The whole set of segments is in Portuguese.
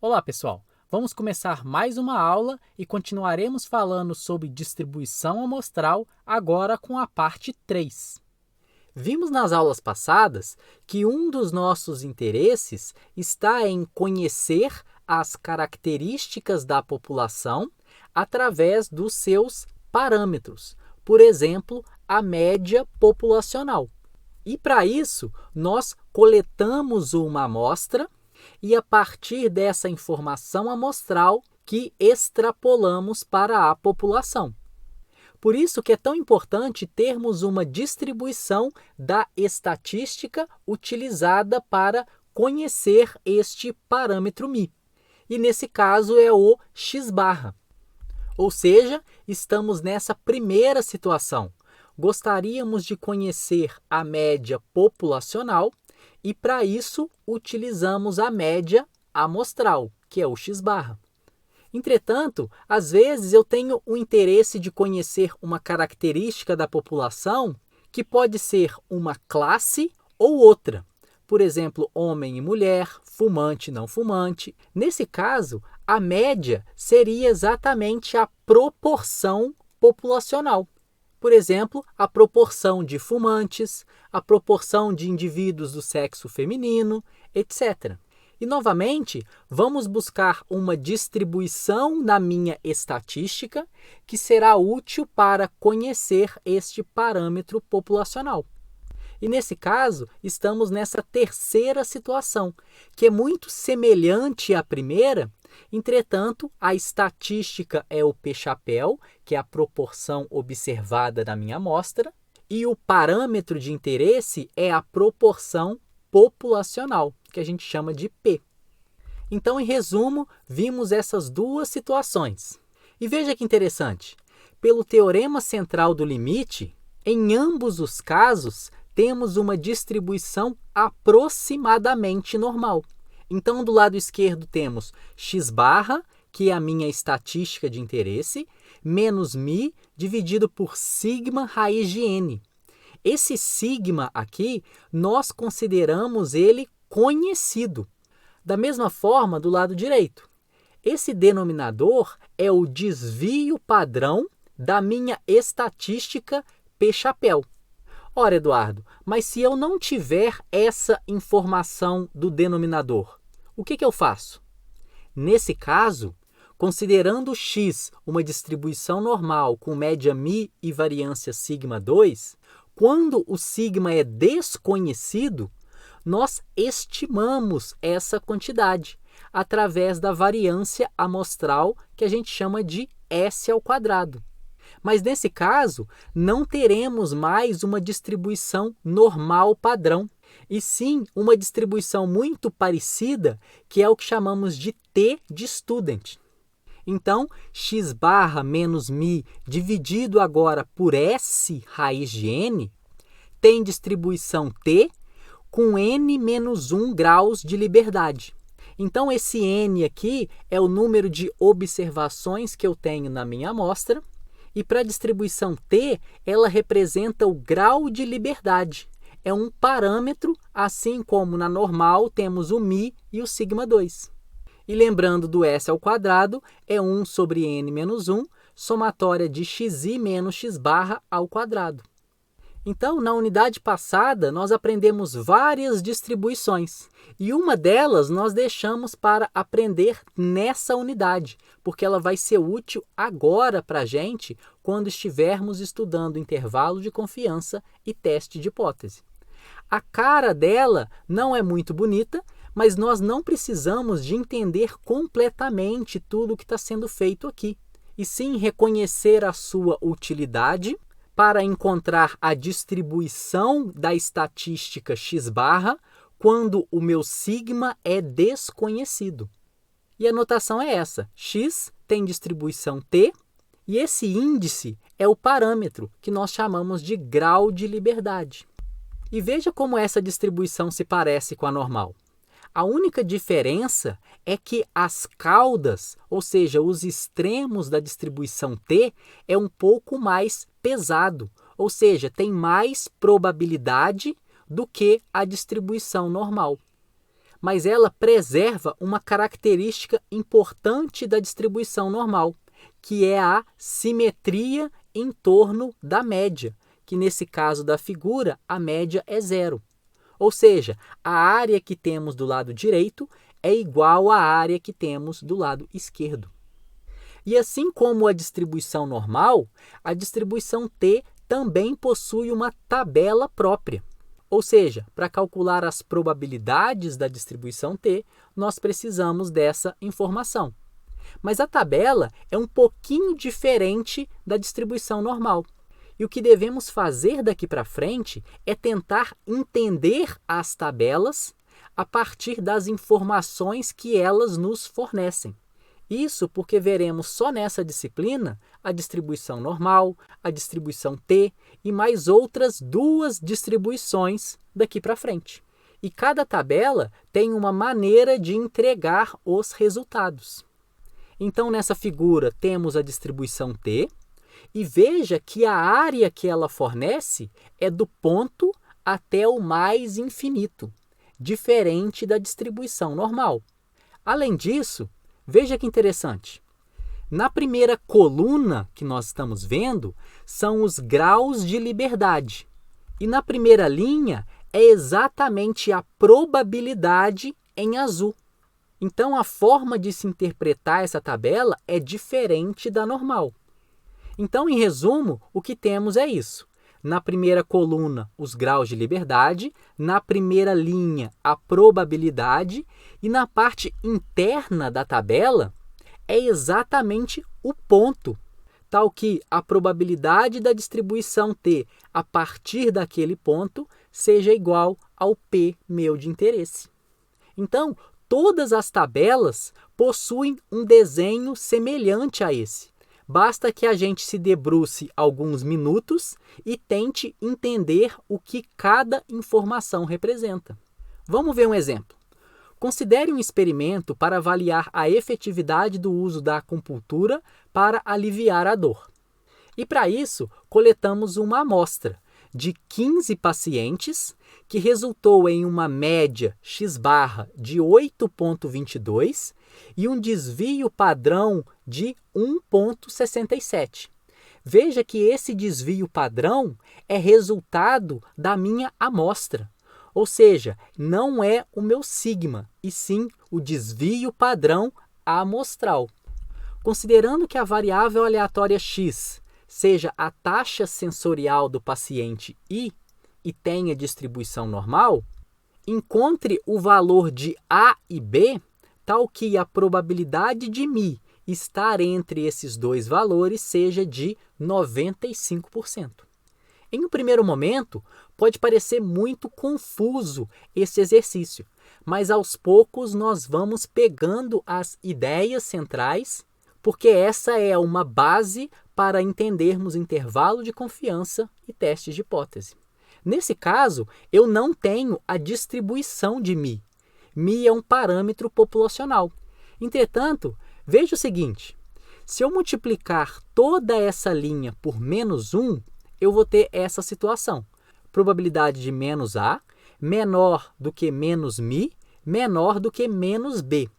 Olá, pessoal! Vamos começar mais uma aula e continuaremos falando sobre distribuição amostral, agora com a parte 3. Vimos nas aulas passadas que um dos nossos interesses está em conhecer as características da população através dos seus parâmetros, por exemplo, a média populacional. E para isso, nós coletamos uma amostra e a partir dessa informação amostral que extrapolamos para a população. Por isso que é tão importante termos uma distribuição da estatística utilizada para conhecer este parâmetro μ. E nesse caso é o x-barra. Ou seja, estamos nessa primeira situação. Gostaríamos de conhecer a média populacional e, para isso, utilizamos a média amostral, que é o x-barra. Entretanto, às vezes eu tenho o interesse de conhecer uma característica da população que pode ser uma classe ou outra. Por exemplo, homem e mulher, fumante e não fumante. Nesse caso, a média seria exatamente a proporção populacional. Por exemplo, a proporção de fumantes, a proporção de indivíduos do sexo feminino, etc. E, novamente, vamos buscar uma distribuição na minha estatística que será útil para conhecer este parâmetro populacional. E, nesse caso, estamos nessa terceira situação, que é muito semelhante à primeira. Entretanto, a estatística é o P-chapéu, que é a proporção observada na minha amostra, e o parâmetro de interesse é a proporção populacional, que a gente chama de P. Então, em resumo, vimos essas duas situações. E veja que interessante, pelo teorema central do limite, em ambos os casos, temos uma distribuição aproximadamente normal. Então, do lado esquerdo temos x-barra, que é a minha estatística de interesse, menos μ dividido por sigma raiz de n. Esse sigma aqui, nós consideramos ele conhecido. Da mesma forma, do lado direito. Esse denominador é o desvio padrão da minha estatística P-chapéu. Ora, Eduardo, mas se eu não tiver essa informação do denominador, o que eu faço? Nesse caso, considerando x uma distribuição normal com média μ e variância sigma 2, quando o sigma é desconhecido, nós estimamos essa quantidade através da variância amostral que a gente chama de S ao quadrado. Mas nesse caso, não teremos mais uma distribuição normal padrão, e sim uma distribuição muito parecida, que é o que chamamos de T de student. Então, x-barra menos μ dividido agora por S raiz de n tem distribuição T com n menos 1 graus de liberdade. Então, esse n aqui é o número de observações que eu tenho na minha amostra, e para a distribuição T, ela representa o grau de liberdade. É um parâmetro, assim como na normal temos o μ e o sigma 2. E lembrando do S ao quadrado, é 1 sobre n menos 1, somatória de xi menos x-barra ao quadrado. Então, na unidade passada, nós aprendemos várias distribuições. E uma delas nós deixamos para aprender nessa unidade, porque ela vai ser útil agora para a gente quando estivermos estudando intervalo de confiança e teste de hipótese. A cara dela não é muito bonita, mas nós não precisamos de entender completamente tudo o que está sendo feito aqui, e sim reconhecer a sua utilidade para encontrar a distribuição da estatística x-barra quando o meu sigma é desconhecido. E a notação é essa: x tem distribuição t, e esse índice é o parâmetro que nós chamamos de grau de liberdade. E veja como essa distribuição se parece com a normal. A única diferença é que as caudas, ou seja, os extremos da distribuição T, é um pouco mais pesado, ou seja, tem mais probabilidade do que a distribuição normal. mas ela preserva uma característica importante da distribuição normal, que é a simetria em torno da média, que nesse caso da figura, a média é zero. Ou seja, a área que temos do lado direito é igual à área que temos do lado esquerdo. E assim como a distribuição normal, a distribuição T também possui uma tabela própria. Ou seja, para calcular as probabilidades da distribuição T, nós precisamos dessa informação. Mas a tabela é um pouquinho diferente da distribuição normal. E o que devemos fazer daqui para frente é tentar entender as tabelas a partir das informações que elas nos fornecem. Isso porque veremos só nessa disciplina a distribuição normal, a distribuição T e mais outras duas distribuições daqui para frente. E cada tabela tem uma maneira de entregar os resultados. Então, nessa figura, temos a distribuição T, e veja que a área que ela fornece é do ponto até o mais infinito, diferente da distribuição normal. Além disso, veja que interessante. Na primeira coluna que nós estamos vendo, são os graus de liberdade. E na primeira linha, é exatamente a probabilidade em azul. Então, a forma de se interpretar essa tabela é diferente da normal. Então, em resumo, o que temos é isso. Na primeira coluna, os graus de liberdade, na primeira linha, a probabilidade, e na parte interna da tabela é exatamente o ponto, tal que a probabilidade da distribuição T a partir daquele ponto seja igual ao P meu de interesse. Então, todas as tabelas possuem um desenho semelhante a esse. Basta que a gente se debruce alguns minutos e tente entender o que cada informação representa. Vamos ver um exemplo. Considere um experimento para avaliar a efetividade do uso da acupuntura para aliviar a dor. E para isso, coletamos uma amostra de 15 pacientes que resultou em uma média X-barra de 8,22 e um desvio padrão de 1,67. Veja que esse desvio padrão é resultado da minha amostra, ou seja, não é o meu sigma, e sim o desvio padrão amostral. Considerando que a variável aleatória x seja a taxa sensorial do paciente I e tenha distribuição normal, encontre o valor de A e B tal que a probabilidade de μ estar entre esses dois valores seja de 95%. Em um primeiro momento, pode parecer muito confuso esse exercício, mas aos poucos nós vamos pegando as ideias centrais, porque essa é uma base para entendermos intervalo de confiança e testes de hipótese. Nesse caso, eu não tenho a distribuição de μ. μ é um parâmetro populacional. Entretanto, veja o seguinte, se eu multiplicar toda essa linha por menos 1, eu vou ter essa situação. Probabilidade de menos A menor do que menos μ, menor do que menos B.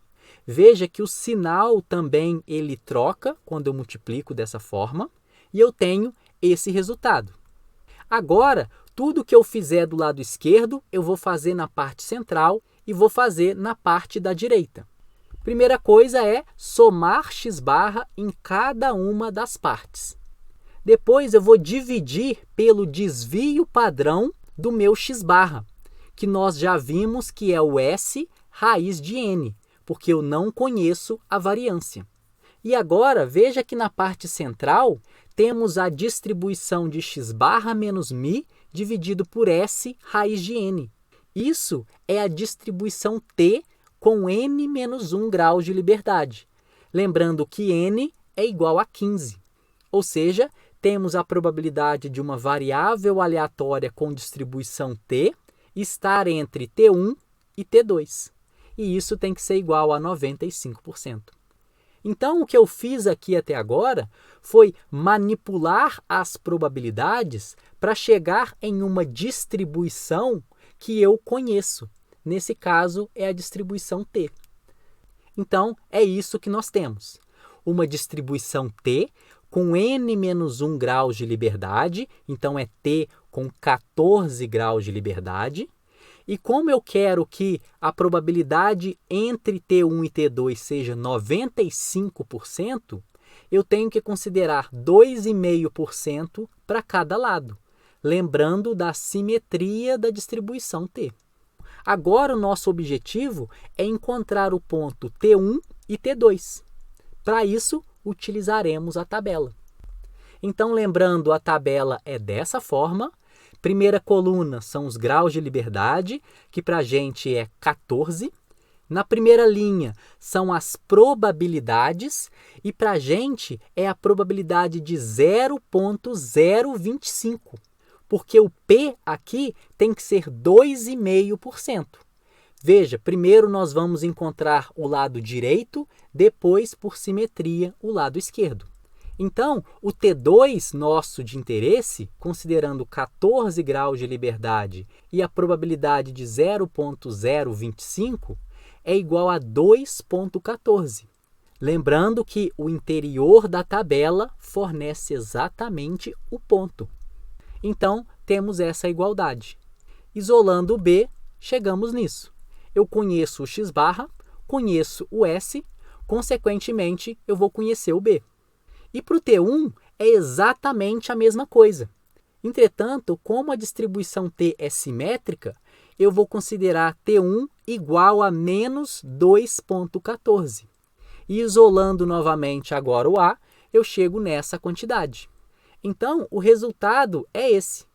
Veja que o sinal também ele troca quando eu multiplico dessa forma e eu tenho esse resultado. Agora, tudo que eu fizer do lado esquerdo, eu vou fazer na parte central e vou fazer na parte da direita. Primeira coisa é somar x-barra em cada uma das partes. Depois eu vou dividir pelo desvio padrão do meu x-barra, que nós já vimos que é o S raiz de n, porque eu não conheço a variância. E agora, veja que na parte central, temos a distribuição de x-barra menos μ dividido por S raiz de n. Isso é a distribuição T com n menos 1 graus de liberdade. Lembrando que n é igual a 15. Ou seja, temos a probabilidade de uma variável aleatória com distribuição T estar entre T1 e T2. E isso tem que ser igual a 95%. Então, o que eu fiz aqui até agora foi manipular as probabilidades para chegar em uma distribuição que eu conheço. nesse caso é a distribuição T. Então, é isso que nós temos. Uma distribuição T com n-1 graus de liberdade, então é T com 14 graus de liberdade. E como eu quero que a probabilidade entre T1 e T2 seja 95%, eu tenho que considerar 2,5% para cada lado, lembrando da simetria da distribuição T. Agora o nosso objetivo é encontrar o ponto T1 e T2. Para isso, utilizaremos a tabela. Então, lembrando, a tabela é dessa forma. Primeira coluna são os graus de liberdade, que para a gente é 14. Na primeira linha são as probabilidades, e para a gente é a probabilidade de 0,025, porque o P aqui tem que ser 2,5%. Veja, primeiro nós vamos encontrar o lado direito, depois, por simetria, o lado esquerdo. Então, o T2 nosso de interesse, considerando 14 graus de liberdade e a probabilidade de 0,025, é igual a 2,14. Lembrando que o interior da tabela fornece exatamente o ponto. Então, temos essa igualdade. Isolando o B, chegamos nisso. Eu conheço o x barra, conheço o S, consequentemente, eu vou conhecer o B. E para o T1 é exatamente a mesma coisa. Entretanto, como a distribuição T é simétrica, eu vou considerar T1 igual a menos 2,14. E isolando novamente agora o A, eu chego nessa quantidade. Então, o resultado é esse.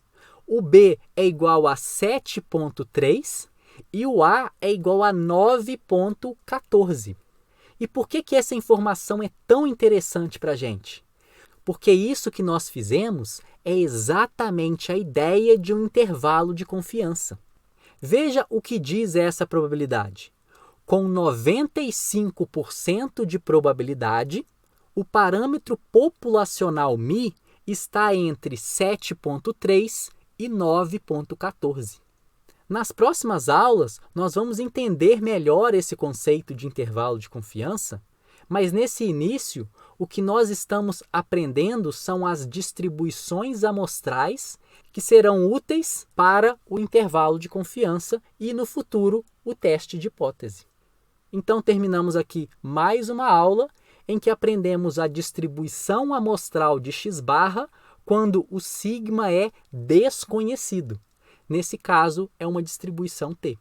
O B é igual a 7,3 e o A é igual a 9,14. E por que essa informação é tão interessante para a gente? Porque isso que nós fizemos é exatamente a ideia de um intervalo de confiança. Veja o que diz essa probabilidade. Com 95% de probabilidade, o parâmetro populacional μ está entre 7,3 e 9,14. Nas próximas aulas, nós vamos entender melhor esse conceito de intervalo de confiança, mas nesse início, o que nós estamos aprendendo são as distribuições amostrais que serão úteis para o intervalo de confiança e, no futuro, o teste de hipótese. Então, terminamos aqui mais uma aula em que aprendemos a distribuição amostral de x barra quando o sigma é desconhecido. Nesse caso, é uma distribuição T.